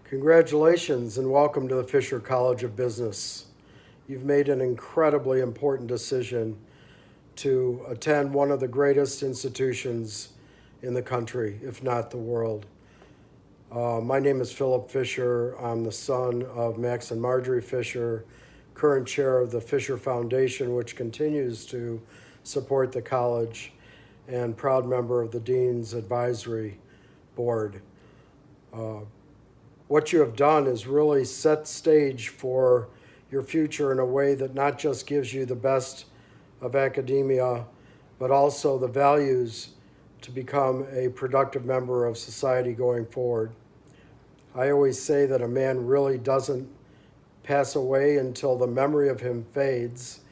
Congratulations and welcome to the Fisher College of Business. You've made an incredibly important decision to attend one of the greatest institutions in the country, if not the world. My name is Phillip Fisher. I'm the son of Max and Marjorie Fisher, current chair of the Fisher Foundation, which continues to support the college, and proud member of the Dean's Advisory Board. What you have done is really set stage for your future in a way that not just gives you the best of academia, but also the values to become a productive member of society going forward. I always say that a man really doesn't pass away until the memory of him fades,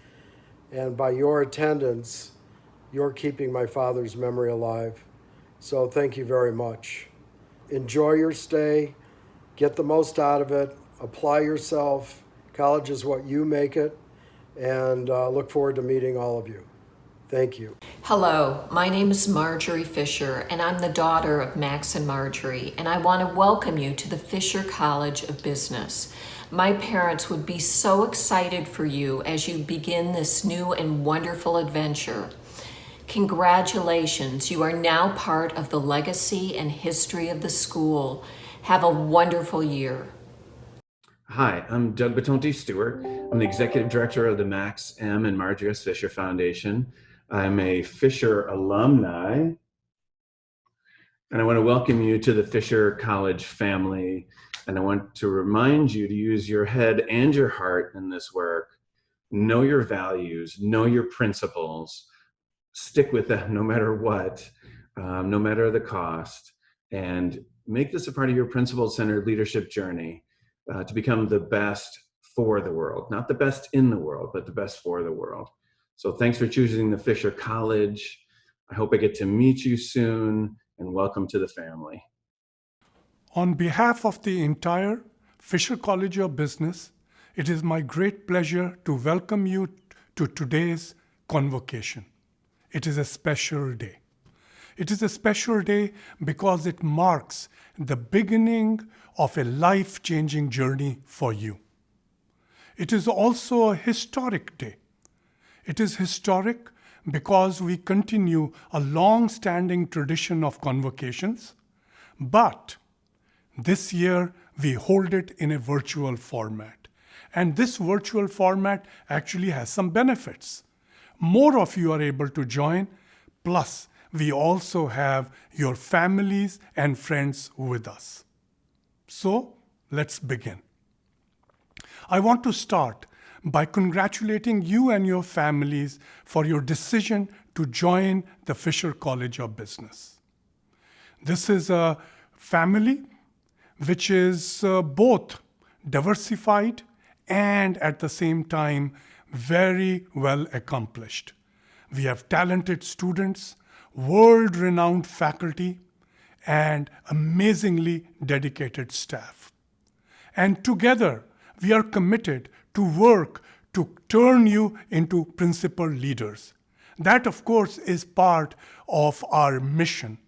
and by your attendance, you're keeping my father's memory alive. So thank you very much. Enjoy your stay. Get the most out of it, apply yourself. College is what you make it, and look forward to meeting all of you. Thank you. Hello, my name is Marjorie Fisher, and I'm the daughter of Max and Marjorie, and I want to welcome you to the Fisher College of Business. My parents would be so excited for you as you begin this new and wonderful adventure. Congratulations, you are now part of the legacy and history of the school. Have a wonderful year. Hi, I'm Doug Batonti Stewart. I'm the Executive Director of the Max M. and Marjorie S. Fisher Foundation. I'm a Fisher alumni, and I want to welcome you to the Fisher College family. And I want to remind you to use your head and your heart in this work. Know your values, know your principles, stick with them no matter what, no matter the cost, and make this a part of your principle-centered leadership journey to become the best for the world. Not the best in the world, but the best for the world. So thanks for choosing the Fisher College. I hope I get to meet you soon, and welcome to the family. On behalf of the entire Fisher College of Business, it is my great pleasure to welcome you to today's Convocation. It is a special day. It is a special day because it marks the beginning of a life-changing journey for you. It is also a historic day. It is historic because we continue a long-standing tradition of convocations, but this year we hold it in a virtual format. And this virtual format actually has some benefits. More of you are able to join, plus we also have your families and friends with us. So let's begin. I want to start by congratulating you and your families for your decision to join the Fisher College of Business. This is a family which is both diversified and at the same time very well accomplished. We have talented students, world-renowned faculty, and amazingly dedicated staff. And together, we are committed to work to turn you into principal leaders. That, of course, is part of our mission,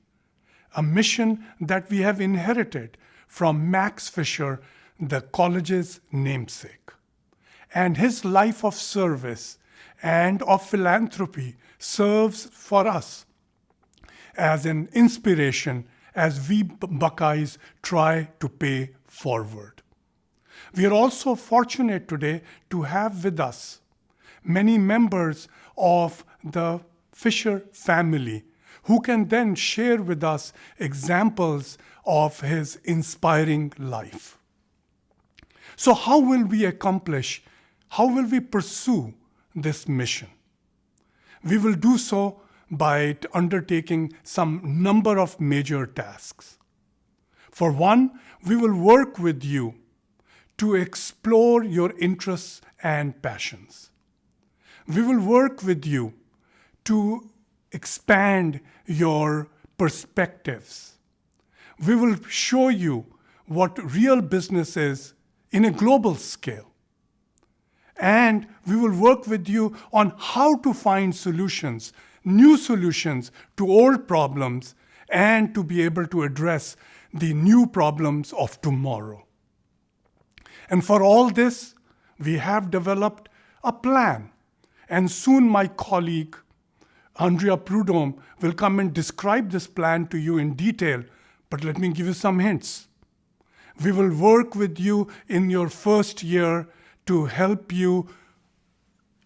a mission that we have inherited from Max Fisher, the college's namesake. And his life of service and of philanthropy serves for us as an inspiration as we Buckeyes try to pay forward. We are also fortunate today to have with us many members of the Fisher family who can then share with us examples of his inspiring life. So how will we pursue this mission? We will do so by undertaking some number of major tasks. For one, we will work with you to explore your interests and passions. We will work with you to expand your perspectives. We will show you what real business is in a global scale. And we will work with you on how to find solutions, new solutions to old problems, and to be able to address the new problems of tomorrow. And for all this, we have developed a plan. And soon my colleague, Andrea Prudhomme, will come and describe this plan to you in detail, but let me give you some hints. We will work with you in your first year to help you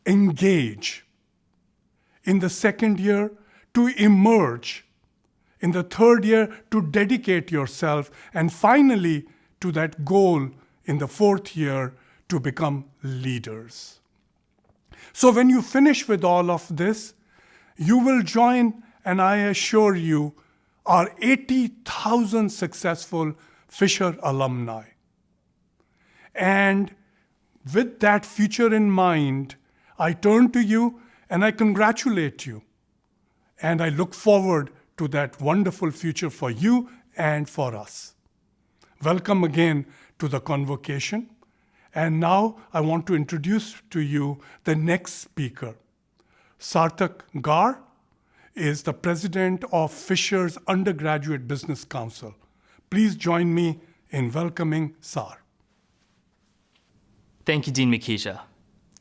engage. In the second year, to emerge. In the third year, to dedicate yourself. And finally, to that goal in the fourth year, to become leaders. So when you finish with all of this, you will join, and I assure you, our 80,000 successful Fisher alumni. And with that future in mind, I turn to you and I congratulate you. And I look forward to that wonderful future for you and for us. Welcome again to the Convocation. And now I want to introduce to you the next speaker. Sarthak Gar is the president of Fisher's Undergraduate Business Council. Please join me in welcoming Sar. Thank you, Dean Makisha.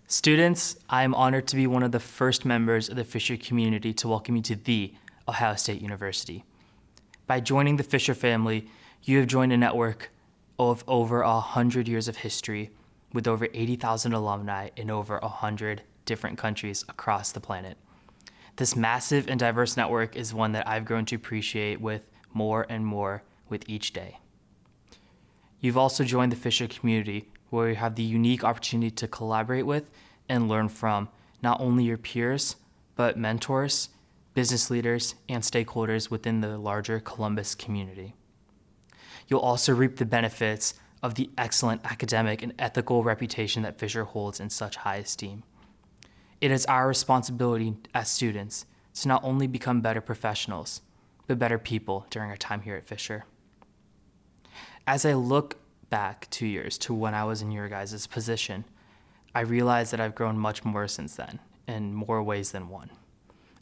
Students, I am honored to be one of the first members of the Fisher community to welcome you to the Ohio State University. By joining the Fisher family, you have joined a network of over 100 years of history with over 80,000 alumni in over 100 different countries across the planet. This massive and diverse network is one that I've grown to appreciate with more and more with each day. You've also joined the Fisher community, where you have the unique opportunity to collaborate with and learn from not only your peers, but mentors, business leaders, and stakeholders within the larger Columbus community. You'll also reap the benefits of the excellent academic and ethical reputation that Fisher holds in such high esteem. It is our responsibility as students to not only become better professionals, but better people during our time here at Fisher. As I look back 2 years to when I was in your guys' position, I realize that I've grown much more since then, in more ways than one.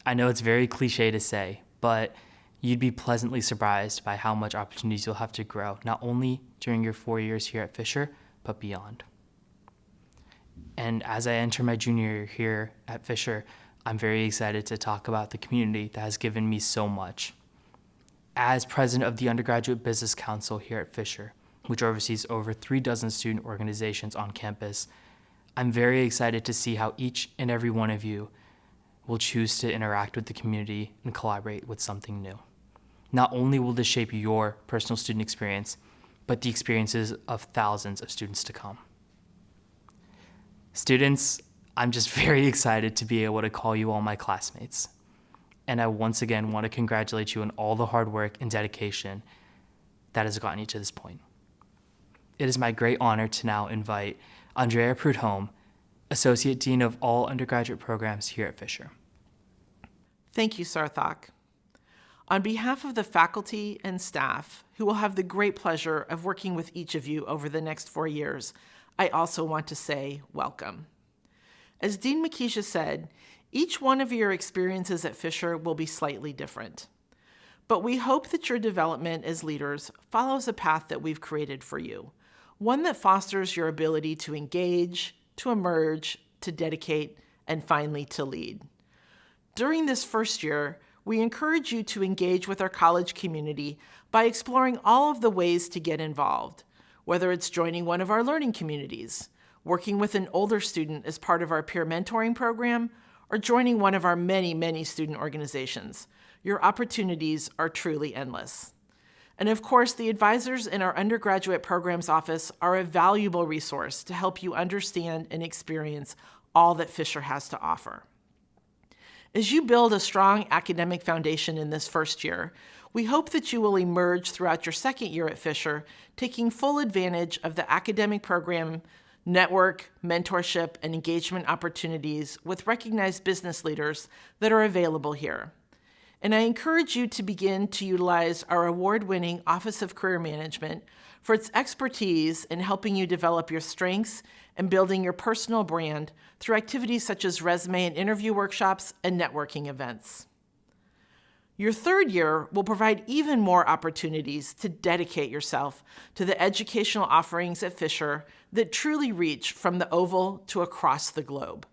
I know it's very cliche to say, but you'd be pleasantly surprised by how much opportunities you'll have to grow, not only during your 4 years here at Fisher, but beyond. And as I enter my junior year here at Fisher, I'm very excited to talk about the community that has given me so much. As president of the Undergraduate Business Council here at Fisher, which oversees over 36 student organizations on campus, I'm very excited to see how each and every one of you will choose to interact with the community and collaborate with something new. Not only will this shape your personal student experience, but the experiences of thousands of students to come. Students, I'm just very excited to be able to call you all my classmates. And I once again want to congratulate you on all the hard work and dedication that has gotten you to this point. It is my great honor to now invite Andrea Prudhomme, Associate Dean of all undergraduate programs here at Fisher. Thank you, Sarthak. On behalf of the faculty and staff who will have the great pleasure of working with each of you over the next 4 years, I also want to say welcome. As Dean Makisha said, each one of your experiences at Fisher will be slightly different. But we hope that your development as leaders follows a path that we've created for you, one that fosters your ability to engage, to emerge, to dedicate, and finally to lead. During this first year, we encourage you to engage with our college community by exploring all of the ways to get involved, whether it's joining one of our learning communities, working with an older student as part of our peer mentoring program, or joining one of our many, many student organizations. Your opportunities are truly endless. And of course, the advisors in our undergraduate programs office are a valuable resource to help you understand and experience all that Fisher has to offer. As you build a strong academic foundation in this first year, we hope that you will emerge throughout your second year at Fisher, taking full advantage of the academic program, network, mentorship, and engagement opportunities with recognized business leaders that are available here. And I encourage you to begin to utilize our award-winning Office of Career Management for its expertise in helping you develop your strengths and building your personal brand through activities such as resume and interview workshops and networking events. Your third year will provide even more opportunities to dedicate yourself to the educational offerings at Fisher that truly reach from the Oval to across the globe.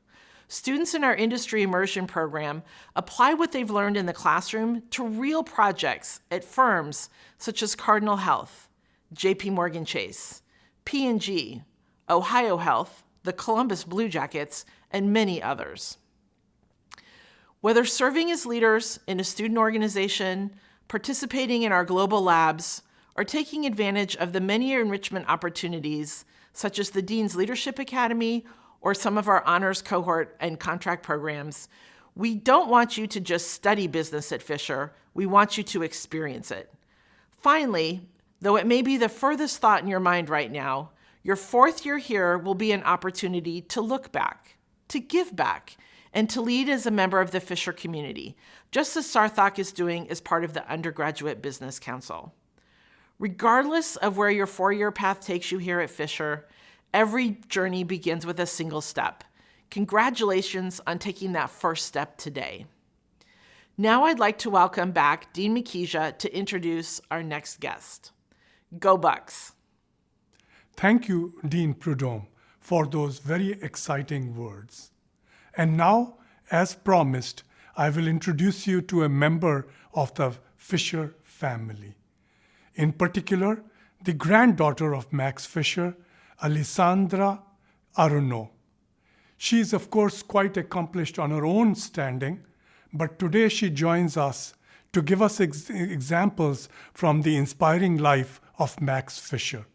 Students in our industry immersion program apply what they've learned in the classroom to real projects at firms such as Cardinal Health, JP Morgan Chase, P&G, Ohio Health, the Columbus Blue Jackets, and many others. Whether serving as leaders in a student organization, participating in our global labs, or taking advantage of the many enrichment opportunities such as the Dean's Leadership Academy or some of our honors cohort and contract programs, we don't want you to just study business at Fisher, we want you to experience it. Finally, though it may be the furthest thought in your mind right now, your fourth year here will be an opportunity to look back, to give back, and to lead as a member of the Fisher community, just as Sarthak is doing as part of the Undergraduate Business Council. Regardless of where your four-year path takes you here at Fisher, every journey begins with a single step. Congratulations on taking that first step today. Now I'd like to welcome back Dean Makija to introduce our next guest. Go Bucks! Thank you, Dean Prudhomme, for those very exciting words. And now, as promised, I will introduce you to a member of the Fisher family. In particular, the granddaughter of Max Fisher, Alessandra Aruno. She is, of course, quite accomplished on her own standing, but today she joins us to give us examples from the inspiring life of Max Fisher.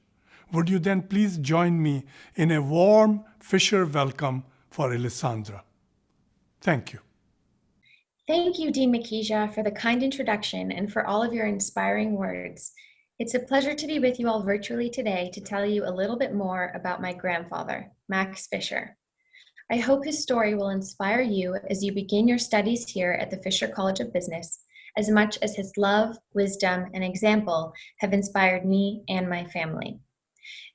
Would you then please join me in a warm Fisher welcome for Alessandra? Thank you. Thank you, Dean Makija, for the kind introduction and for all of your inspiring words. It's a pleasure to be with you all virtually today to tell you a little bit more about my grandfather, Max Fisher. I hope his story will inspire you as you begin your studies here at the Fisher College of Business, as much as his love, wisdom, and example have inspired me and my family.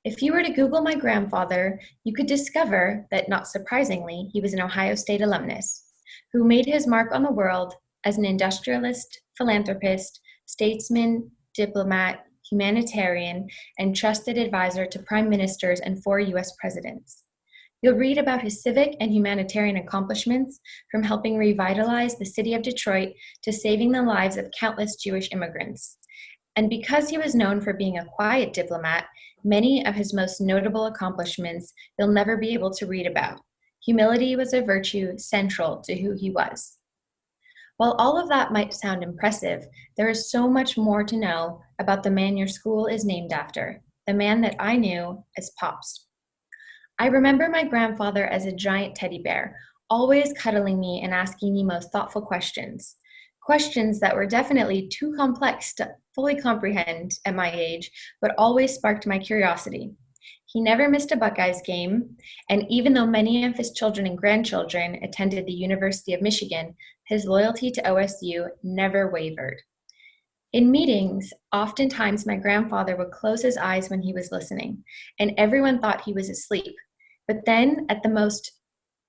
If you were to Google my grandfather, you could discover that, not surprisingly, he was an Ohio State alumnus who made his mark on the world as an industrialist, philanthropist, statesman, diplomat, humanitarian, and trusted advisor to prime ministers and 4 U.S. presidents. You'll read about his civic and humanitarian accomplishments, from helping revitalize the city of Detroit to saving the lives of countless Jewish immigrants. And because he was known for being a quiet diplomat, many of his most notable accomplishments you'll never be able to read about. Humility was a virtue central to who he was. While all of that might sound impressive, there is so much more to know about the man your school is named after, the man that I knew as Pops. I remember my grandfather as a giant teddy bear, always cuddling me and asking me most thoughtful questions. Questions that were definitely too complex to fully comprehend at my age, but always sparked my curiosity. He never missed a Buckeyes game, and even though many of his children and grandchildren attended the University of Michigan, his loyalty to OSU never wavered. In meetings, oftentimes my grandfather would close his eyes when he was listening, and everyone thought he was asleep. But then, at the most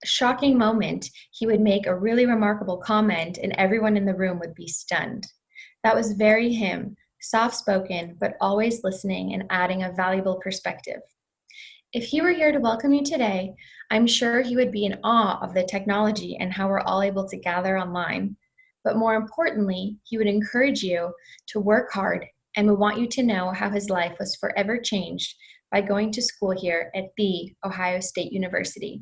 shocking moment, he would make a really remarkable comment and everyone in the room would be stunned. That was very him, soft-spoken, but always listening and adding a valuable perspective. If he were here to welcome you today, I'm sure he would be in awe of the technology and how we're all able to gather online. But more importantly, he would encourage you to work hard and would want you to know how his life was forever changed by going to school here at the Ohio State University.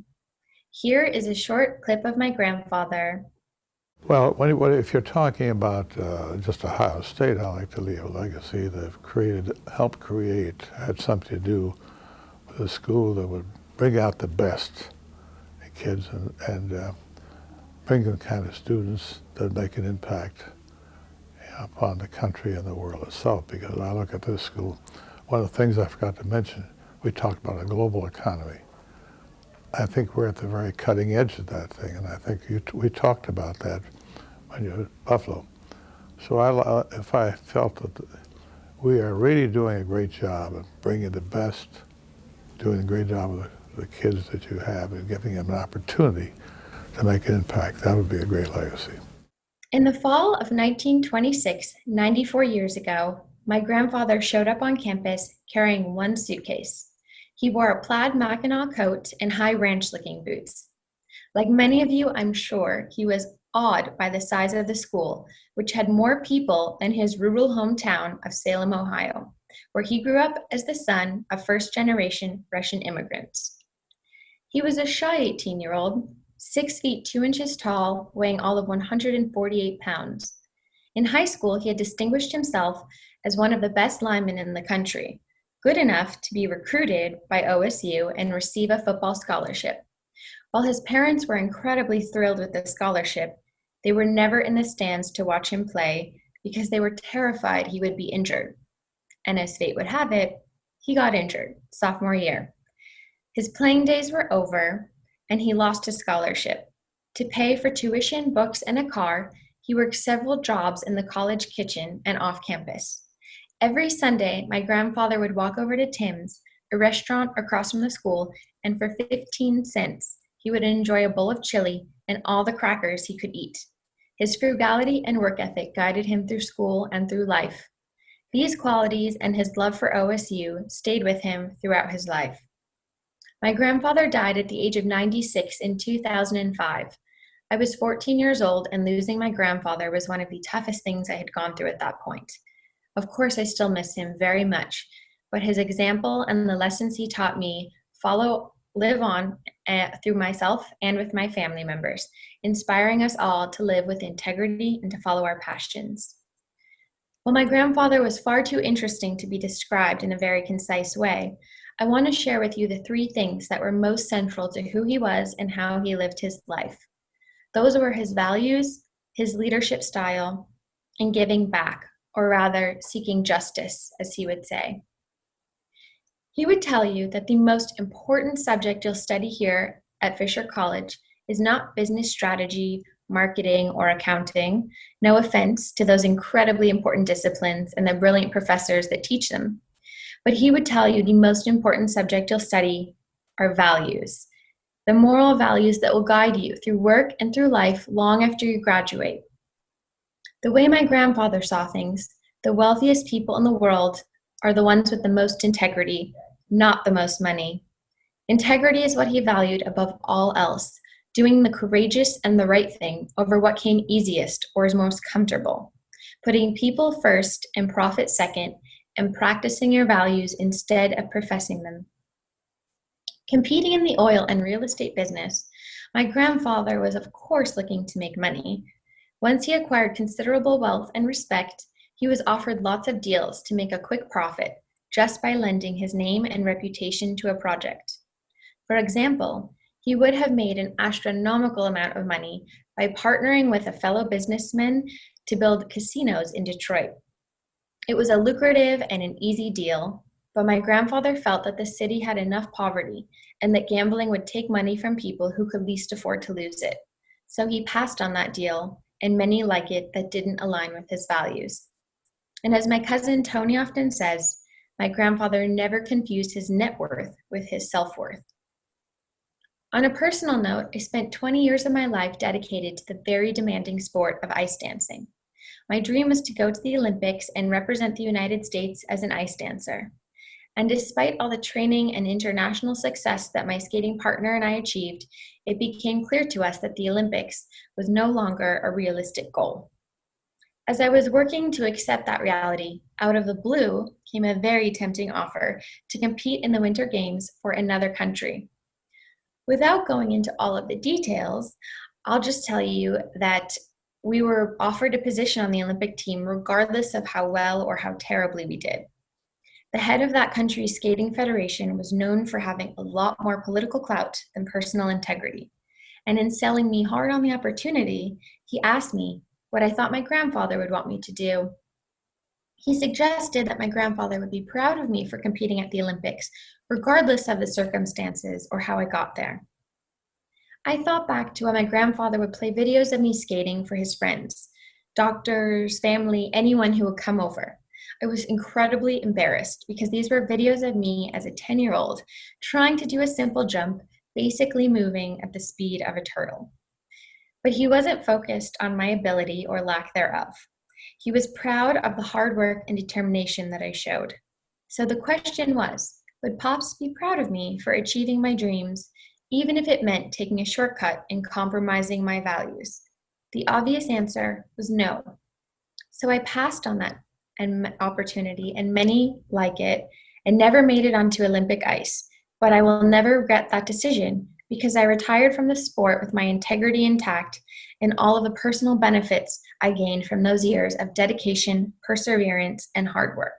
Here is a short clip of my grandfather. Well, if you're talking about just Ohio State, I like to leave a legacy. They've helped create, had something to do with a school that would bring out the best in kids and bring the kind of students that make an impact upon the country and the world itself. Because I look at this school, one of the things I forgot to mention, we talked about a global economy. I think we're at the very cutting edge of that thing, and I think we talked about that when you were at Buffalo. So if I felt that we are really doing a great job of bringing the best, doing a great job with the kids that you have and giving them an opportunity to make an impact, that would be a great legacy. In the fall of 1926, 94 years ago, my grandfather showed up on campus carrying one suitcase. He wore a plaid Mackinaw coat and high ranch-looking boots. Like many of you, I'm sure he was awed by the size of the school, which had more people than his rural hometown of Salem, Ohio, where he grew up as the son of first-generation Russian immigrants. He was a shy 18-year-old, 6 feet 2 inches tall, weighing all of 148 pounds. In high school, he had distinguished himself as one of the best linemen in the country, good enough to be recruited by OSU and receive a football scholarship. While his parents were incredibly thrilled with the scholarship, they were never in the stands to watch him play because they were terrified he would be injured. And as fate would have it, he got injured sophomore year. His playing days were over, and he lost his scholarship. To pay for tuition, books, and a car, he worked several jobs in the college kitchen and off campus. Every Sunday, my grandfather would walk over to Tim's, a restaurant across from the school, and for 15 cents, he would enjoy a bowl of chili and all the crackers he could eat. His frugality and work ethic guided him through school and through life. These qualities and his love for OSU stayed with him throughout his life. My grandfather died at the age of 96 in 2005. I was 14 years old, and losing my grandfather was one of the toughest things I had gone through at that point. Of course, I still miss him very much, but his example and the lessons he taught me live on through myself and with my family members, inspiring us all to live with integrity and to follow our passions. While my grandfather was far too interesting to be described in a very concise way, I want to share with you the 3 things that were most central to who he was and how he lived his life. Those were his values, his leadership style, and giving back, or rather seeking justice, as he would say. He would tell you that the most important subject you'll study here at Fisher College is not business strategy, marketing, or accounting. No offense to those incredibly important disciplines and the brilliant professors that teach them. But he would tell you the most important subject you'll study are values, the moral values that will guide you through work and through life long after you graduate. The way my grandfather saw things, the wealthiest people in the world are the ones with the most integrity, not the most money. Integrity is what he valued above all else, doing the courageous and the right thing over what came easiest or is most comfortable, putting people first and profit second, and practicing your values instead of professing them. Competing in the oil and real estate business, my grandfather was of course looking to make money. Once he acquired considerable wealth and respect, he was offered lots of deals to make a quick profit just by lending his name and reputation to a project. For example, he would have made an astronomical amount of money by partnering with a fellow businessman to build casinos in Detroit. It was a lucrative and an easy deal, but my grandfather felt that the city had enough poverty and that gambling would take money from people who could least afford to lose it. So he passed on that deal, and many like it that didn't align with his values. And as my cousin Tony often says, my grandfather never confused his net worth with his self-worth. On a personal note, I spent 20 years of my life dedicated to the very demanding sport of ice dancing. My dream was to go to the Olympics and represent the United States as an ice dancer. And despite all the training and international success that my skating partner and I achieved, it became clear to us that the Olympics was no longer a realistic goal. As I was working to accept that reality, out of the blue came a very tempting offer to compete in the Winter Games for another country. Without going into all of the details, I'll just tell you that we were offered a position on the Olympic team regardless of how well or how terribly we did. The head of that country's skating federation was known for having a lot more political clout than personal integrity. And in selling me hard on the opportunity, he asked me what I thought my grandfather would want me to do. He suggested that my grandfather would be proud of me for competing at the Olympics, regardless of the circumstances or how I got there. I thought back to when my grandfather would play videos of me skating for his friends, doctors, family, anyone who would come over. I was incredibly embarrassed because these were videos of me as a 10-year-old trying to do a simple jump, basically moving at the speed of a turtle. But he wasn't focused on my ability or lack thereof. He was proud of the hard work and determination that I showed. So the question was, would Pops be proud of me for achieving my dreams, even if it meant taking a shortcut and compromising my values? The obvious answer was no. So I passed on that opportunity and many like it and never made it onto Olympic ice. But I will never regret that decision because I retired from the sport with my integrity intact and all of the personal benefits I gained from those years of dedication, perseverance, and hard work.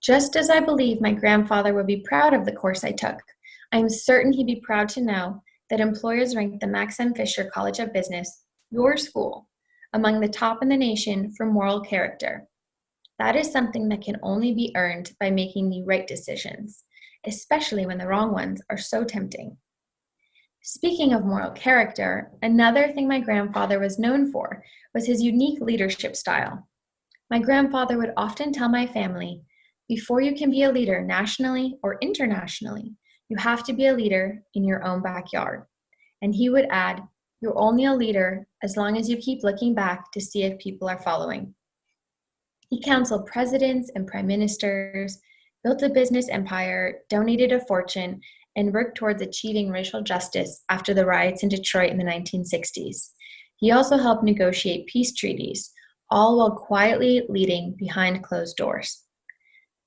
Just as I believe my grandfather would be proud of the course I took, I am certain he'd be proud to know that employers ranked the Max M. Fisher College of Business, your school, among the top in the nation for moral character. That is something that can only be earned by making the right decisions, especially when the wrong ones are so tempting. Speaking of moral character, another thing my grandfather was known for was his unique leadership style. My grandfather would often tell my family, before you can be a leader nationally or internationally, you have to be a leader in your own backyard. And he would add, you're only a leader as long as you keep looking back to see if people are following. He counseled presidents and prime ministers, built a business empire, donated a fortune, and worked towards achieving racial justice after the riots in Detroit in the 1960s. He also helped negotiate peace treaties, all while quietly leading behind closed doors.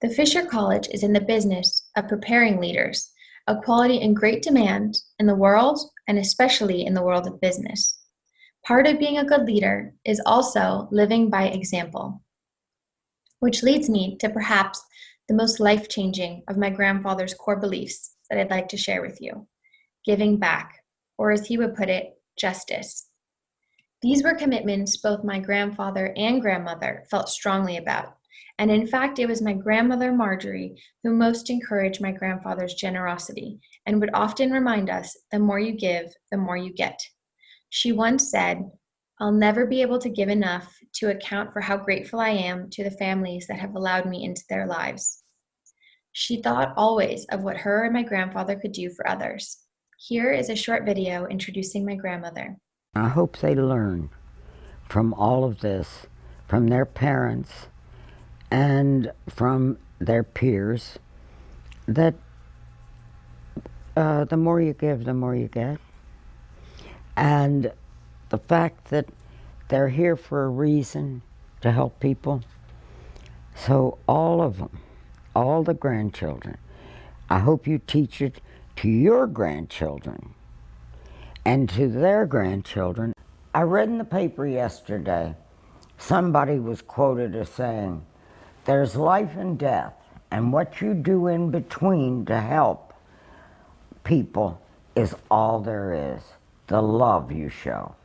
The Fisher College is in the business of preparing leaders, a quality in great demand in the world and especially in the world of business. Part of being a good leader is also living by example, which leads me to perhaps the most life-changing of my grandfather's core beliefs that I'd like to share with you: giving back, or as he would put it, justice. These were commitments both my grandfather and grandmother felt strongly about, and in fact, it was my grandmother Marjorie who most encouraged my grandfather's generosity and would often remind us, the more you give, the more you get. She once said, I'll never be able to give enough to account for how grateful I am to the families that have allowed me into their lives. She thought always of what her and my grandfather could do for others. Here is a short video introducing my grandmother. I hope they learn from all of this, from their parents and from their peers, that the more you give, the more you get. And the fact that they're here for a reason, to help people. So all of them, all the grandchildren, I hope you teach it to your grandchildren and to their grandchildren. I read in the paper yesterday, somebody was quoted as saying, there's life and death, and what you do in between to help people is all there is, the love you show.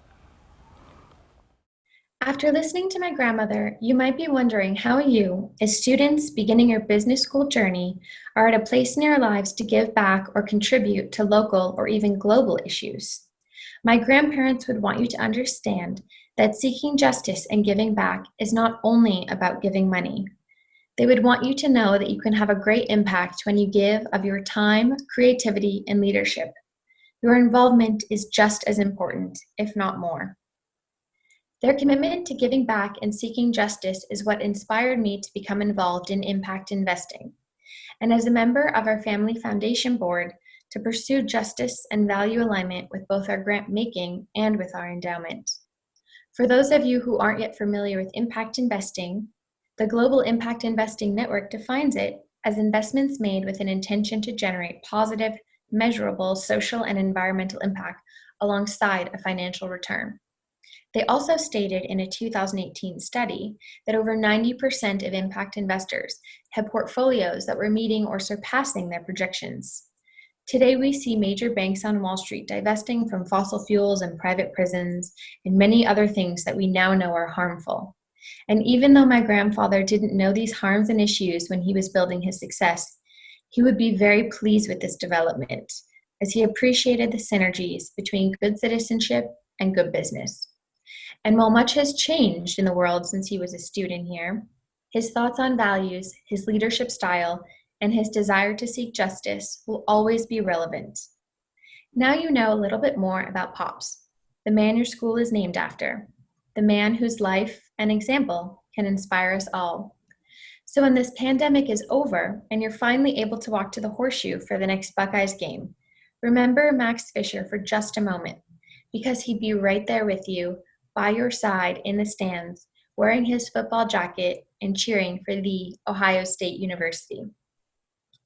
After listening to my grandmother, you might be wondering how you, as students beginning your business school journey, are at a place in your lives to give back or contribute to local or even global issues. My grandparents would want you to understand that seeking justice and giving back is not only about giving money. They would want you to know that you can have a great impact when you give of your time, creativity, and leadership. Your involvement is just as important, if not more. Their commitment to giving back and seeking justice is what inspired me to become involved in impact investing, and as a member of our family foundation board, to pursue justice and value alignment with both our grant making and with our endowment. For those of you who aren't yet familiar with impact investing, the Global Impact Investing Network defines it as investments made with an intention to generate positive, measurable social and environmental impact alongside a financial return. They also stated in a 2018 study that over 90% of impact investors had portfolios that were meeting or surpassing their projections. Today, we see major banks on Wall Street divesting from fossil fuels and private prisons and many other things that we now know are harmful. And even though my grandfather didn't know these harms and issues when he was building his success, he would be very pleased with this development, as he appreciated the synergies between good citizenship and good business. And while much has changed in the world since he was a student here, his thoughts on values, his leadership style, and his desire to seek justice will always be relevant. Now you know a little bit more about Pops, the man your school is named after, the man whose life and example can inspire us all. So when this pandemic is over and you're finally able to walk to the Horseshoe for the next Buckeyes game, remember Max Fisher for just a moment, because he'd be right there with you, by your side in the stands, wearing his football jacket and cheering for the Ohio State University.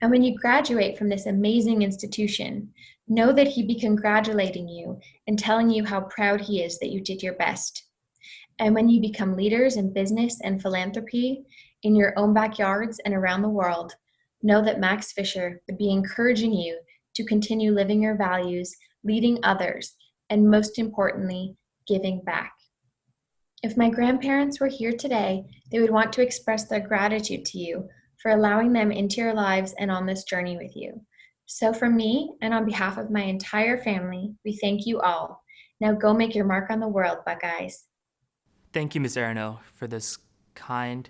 And when you graduate from this amazing institution, know that he'd be congratulating you and telling you how proud he is that you did your best. And when you become leaders in business and philanthropy in your own backyards and around the world, know that Max Fisher would be encouraging you to continue living your values, leading others, and most importantly, giving back. If my grandparents were here today, they would want to express their gratitude to you for allowing them into your lives and on this journey with you. So from me and on behalf of my entire family, we thank you all. Now go make your mark on the world, Buckeyes. Thank you, Ms. Arano, for this kind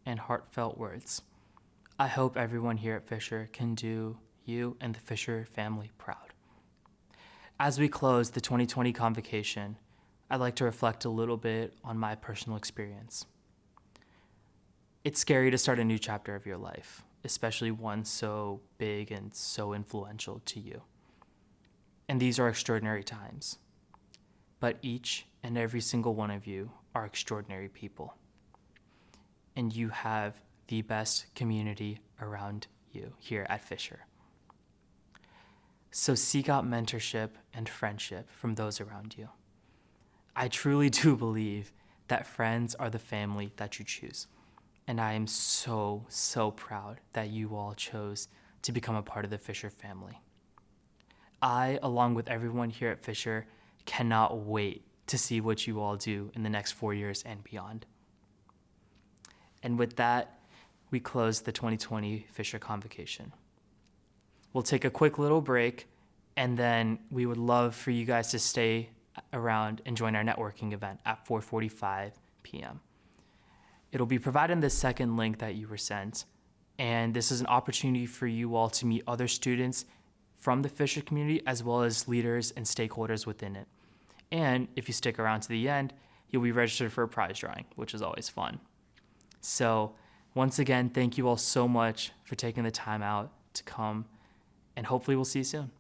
and heartfelt words. I hope everyone here at Fisher can do you and the Fisher family proud. As we close the 2020 Convocation, I'd like to reflect a little bit on my personal experience. It's scary to start a new chapter of your life, especially one so big and so influential to you. And these are extraordinary times. But each and every single one of you are extraordinary people. And you have the best community around you here at Fisher. So seek out mentorship and friendship from those around you. I truly do believe that friends are the family that you choose. And I am so, so proud that you all chose to become a part of the Fisher family. I, along with everyone here at Fisher, cannot wait to see what you all do in the next 4 years and beyond. And with that, we close the 2020 Fisher Convocation. We'll take a quick little break, and then we would love for you guys to stay around and join our networking event at 4:45 p.m. It'll be provided in the second link that you were sent, and this is an opportunity for you all to meet other students from the Fisher community as well as leaders and stakeholders within it. And if you stick around to the end, you'll be registered for a prize drawing, which is always fun. So once again, thank you all so much for taking the time out to come, and hopefully we'll see you soon.